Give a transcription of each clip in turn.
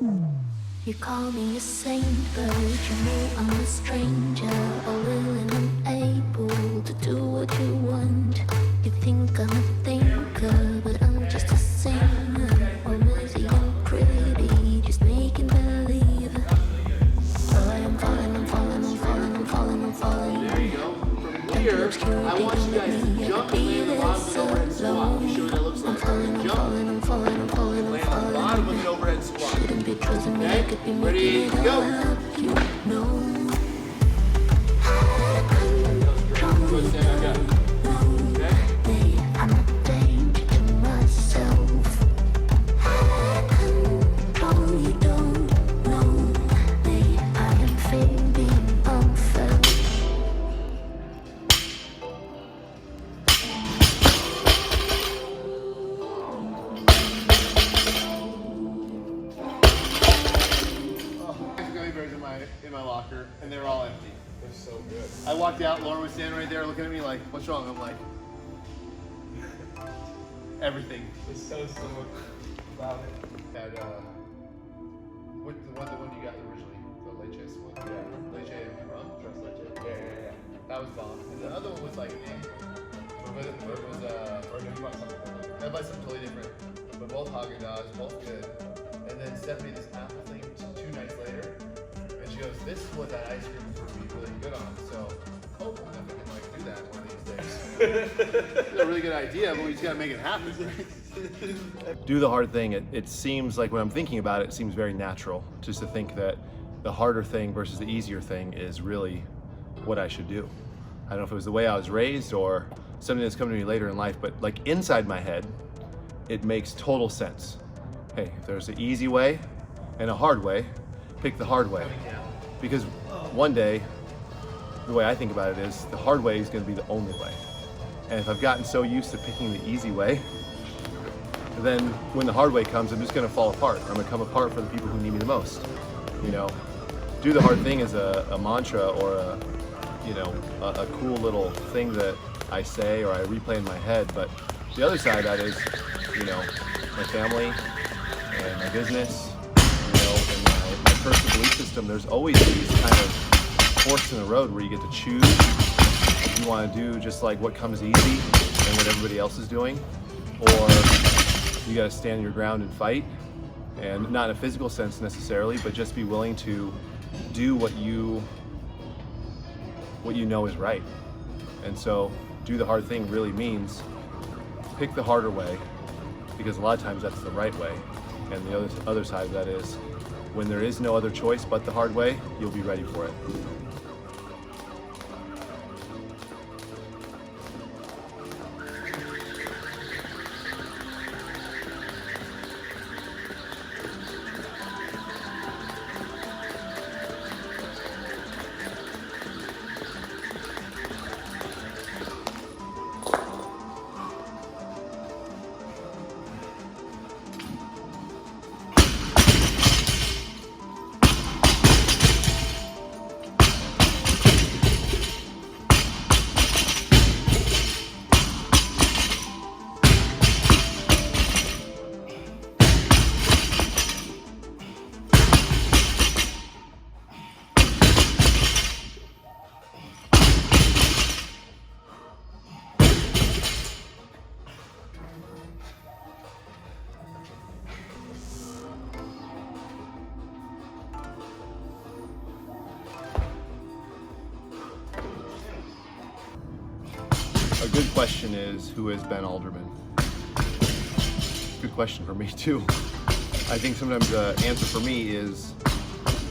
You call me a saint, but you know I'm a stranger, all willing and able to do what you want. You think I'm a thinker, but I'm just a singer, or busy and pretty, just making believe. I'm falling, I'm falling, I'm falling, I'm falling, I'm falling. There you go. From here, I want you guys to jump and land on the bottom of an overhead squat. You show what that looks like. Jump, land on the bottom of an overhead squat. Okay, ready, go. Go stand back up. Okay. I'm a danger to myself. Oh, you don't know me. I am fading unfelt. Gummy bears in my locker, and they're all empty. They're so good. I walked out. Lauren was standing right there, looking at me like, "What's wrong?" I'm like, "Everything." There's so about it. And what the one you got originally, the leche one? Yeah. Leche and rum. Trust legit. Yeah. That was bomb. And the other one was like, but it was Or maybe you want something. I buy something totally different. But both Haagen-Dazs, both good. And then Steph made this apple thing 2 nights later, and she goes, "This is what that ice cream is going to be really good on." So hopefully we can like do that one of these days. It's a really good idea, but we just got to make it happen. Do the hard thing. It seems like when I'm thinking about it, it seems very natural just to think that the harder thing versus the easier thing is really what I should do. I don't know if it was the way I was raised or something that's come to me later in life, but like inside my head, it makes total sense. Hey, if there's an easy way and a hard way, pick the hard way. Because one day, the way I think about it is the hard way is going to be the only way. And if I've gotten so used to picking the easy way, then when the hard way comes, I'm just going to fall apart. I'm going to come apart for the people who need me the most. You know, do the hard thing is a mantra or a cool little thing that I say or I replay in my head. But the other side of that is, my family and my business, and my personal belief system. There's always these kind of forks in the road where you get to choose if you want to do just like what comes easy and what everybody else is doing, or you got to stand your ground and fight, and not in a physical sense necessarily, but just be willing to do what you know is right. And so do the hard thing really means pick the harder way, because a lot of times that's the right way. And the other side of that is when there is no other choice but the hard way, you'll be ready for it. A good question is, who is Ben Alderman? Good question for me too. I think sometimes the answer for me is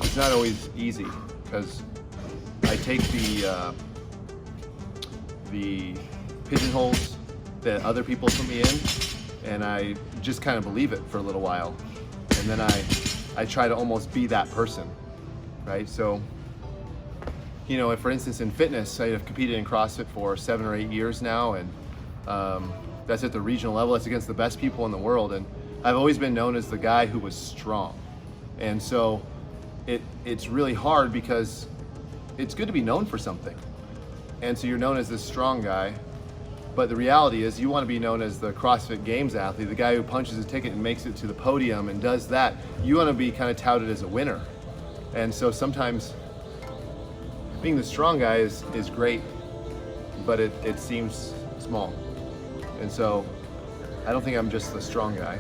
it's not always easy, because I take the pigeonholes that other people put me in, and I just kind of believe it for a little while, and then I try to almost be that person, right? So, for instance, in fitness, I have competed in CrossFit for 7 or 8 years now, and that's at the regional level. It's against the best people in the world, and I've always been known as the guy who was strong. And so it's really hard, because it's good to be known for something. And so you're known as this strong guy, But the reality is, you want to be known as the CrossFit Games athlete, the guy who punches a ticket and makes it to the podium and does that. You want to be kind of touted as a winner. And so sometimes being the strong guy is great, but it seems small. And so I don't think I'm just the strong guy.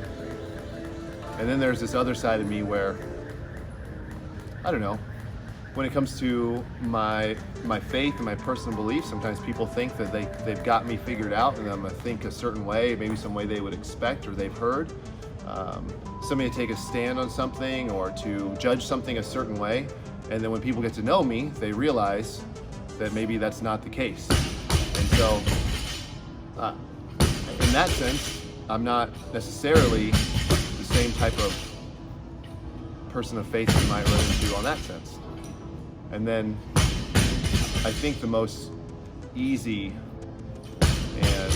And then there's this other side of me where, I don't know, when it comes to my faith and my personal beliefs, sometimes people think that they've got me figured out and I'm gonna think a certain way, maybe some way they would expect or they've heard. Somebody to take a stand on something or to judge something a certain way. And then when people get to know me, they realize that maybe that's not the case. And so, in that sense, I'm not necessarily the same type of person of faith you might run into on that sense. And then I think the most easy and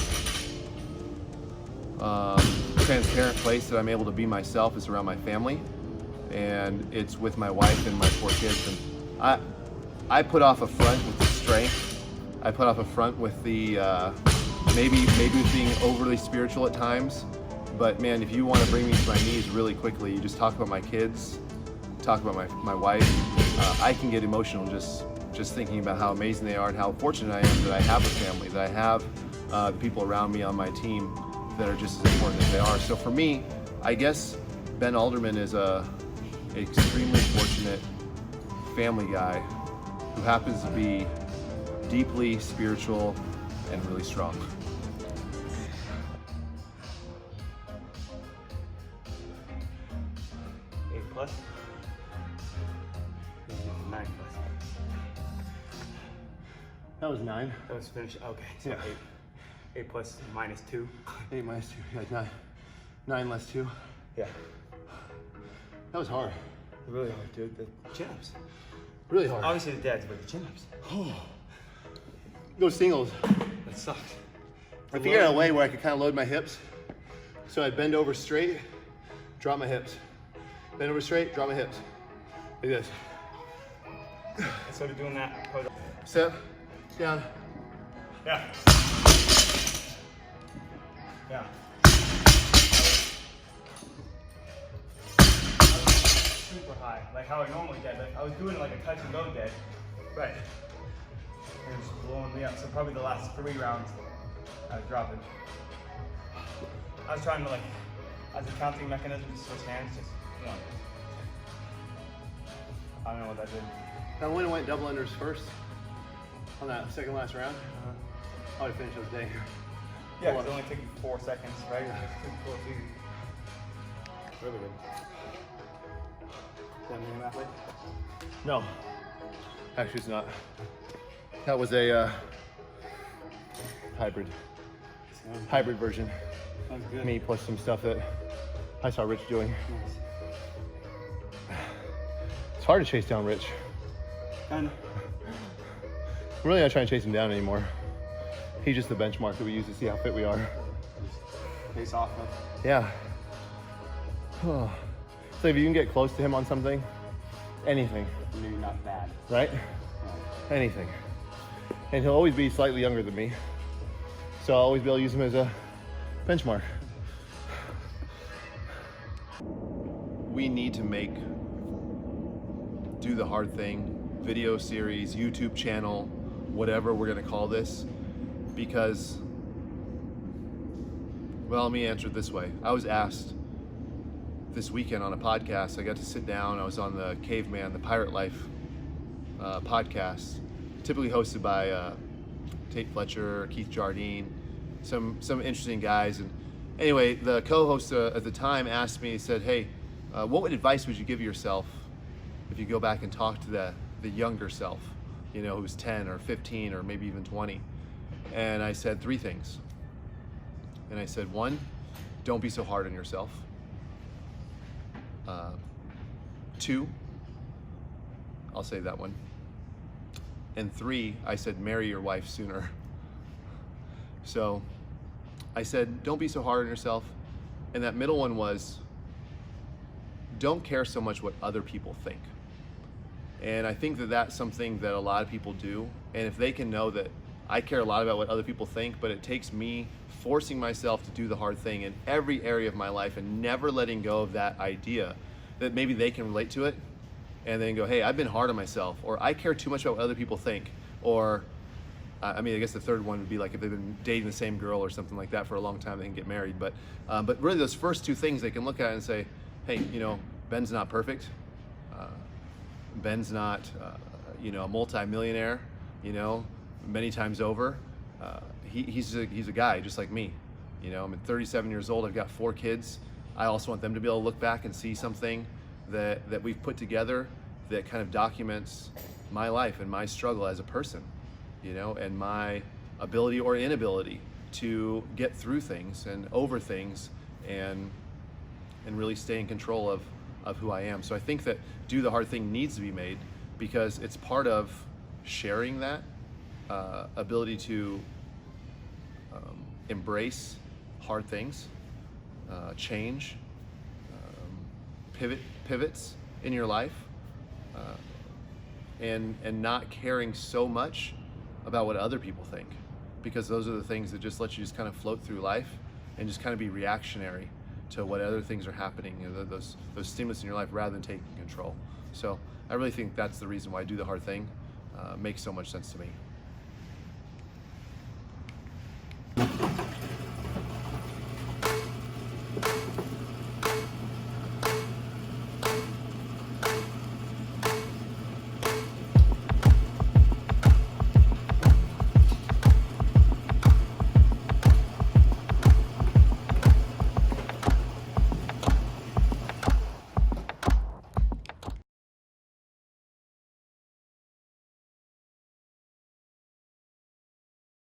transparent place that I'm able to be myself is around my family, and it's with my wife and my 4 kids. And I put off a front with the strength. I put off a front with the maybe with being overly spiritual at times. But man, if you want to bring me to my knees really quickly, you just talk about my kids, talk about my wife. I can get emotional just thinking about how amazing they are and how fortunate I am that I have a family, that I have the people around me on my team that are just as important as they are. So for me, I guess Ben Alderman is a extremely fortunate family guy who happens to be deeply spiritual and really strong. +8. 9+. That was 9. That was finished. Okay, so Yeah. 8 plus -2. 8 minus 2, yeah, 9. 9 less 2. Yeah. That was hard. Really hard, dude. The chin-ups. Really hard. Obviously the deads, but the chin-ups. Those singles. That sucked. I figured out a way where I could kind of load my hips. So I'd bend over straight, drop my hips. Bend over straight, drop my hips. Like this. I started doing that. Step, down. Yeah. Yeah. Super high, like how I normally dead. Like I was doing like a touch and go dead. Right. It was blowing me up. So probably the last 3 rounds I was dropping. I was trying to like, as a counting mechanism, just switch hands, just, you know. I don't know what that did. I went double unders first on that second last round. I would have finished those day. Yeah, because it only took you 4 seconds, right? Just 4 feet. Really good. Is that an athlete? No, actually it's not. That was a hybrid version. Sounds good. Me plus some stuff that I saw Rich doing. Nice. It's hard to chase down Rich. Kinda. I'm really not trying to chase him down anymore. He's just the benchmark that we use to see how fit we are. Face off of. Yeah. So if you can get close to him on something, anything, Maybe not bad. right? Anything. And he'll always be slightly younger than me. So I'll always be able to use him as a benchmark. We need to do the hard thing, video series, YouTube channel, whatever we're gonna call this, because, well, let me answer it this way. I was asked this weekend on a podcast. I got to sit down. I was on the Caveman, the Pirate Life podcast, typically hosted by Tate Fletcher, Keith Jardine, some interesting guys. And anyway, the co-host at the time asked me, he said, hey, what advice would you give yourself if you go back and talk to the younger self, you know, who's 10 or 15 or maybe even 20? And I said 3 things. And I said, 1, don't be so hard on yourself. 2, I'll say that one. And 3, I said, marry your wife sooner. So I said, don't be so hard on yourself. And that middle one was, don't care so much what other people think. And I think that that's something that a lot of people do. And if they can know that I care a lot about what other people think, but it takes me forcing myself to do the hard thing in every area of my life and never letting go of that idea that maybe they can relate to it and then go, hey, I've been hard on myself, or I care too much about what other people think, or I mean, I guess the third one would be like if they've been dating the same girl or something like that for a long time, they can get married. But really those first two things they can look at and say, hey, you know, Ben's not perfect. Ben's not, you know, a multi-millionaire, you know, many times over. He's a guy just like me. You know, I'm 37 years old. I've got 4 kids. I also want them to be able to look back and see something that we've put together that kind of documents my life and my struggle as a person, you know, and my ability or inability to get through things and over things and really stay in control of who I am. So I think that Do the Hard Thing needs to be made because it's part of sharing that ability to embrace hard things, change, pivots in your life, and not caring so much about what other people think, because those are the things that just let you just kind of float through life and just kind of be reactionary to what other things are happening, you know, those stimulus in your life, rather than taking control. So I really think that's the reason why Do the Hard Thing makes so much sense to me.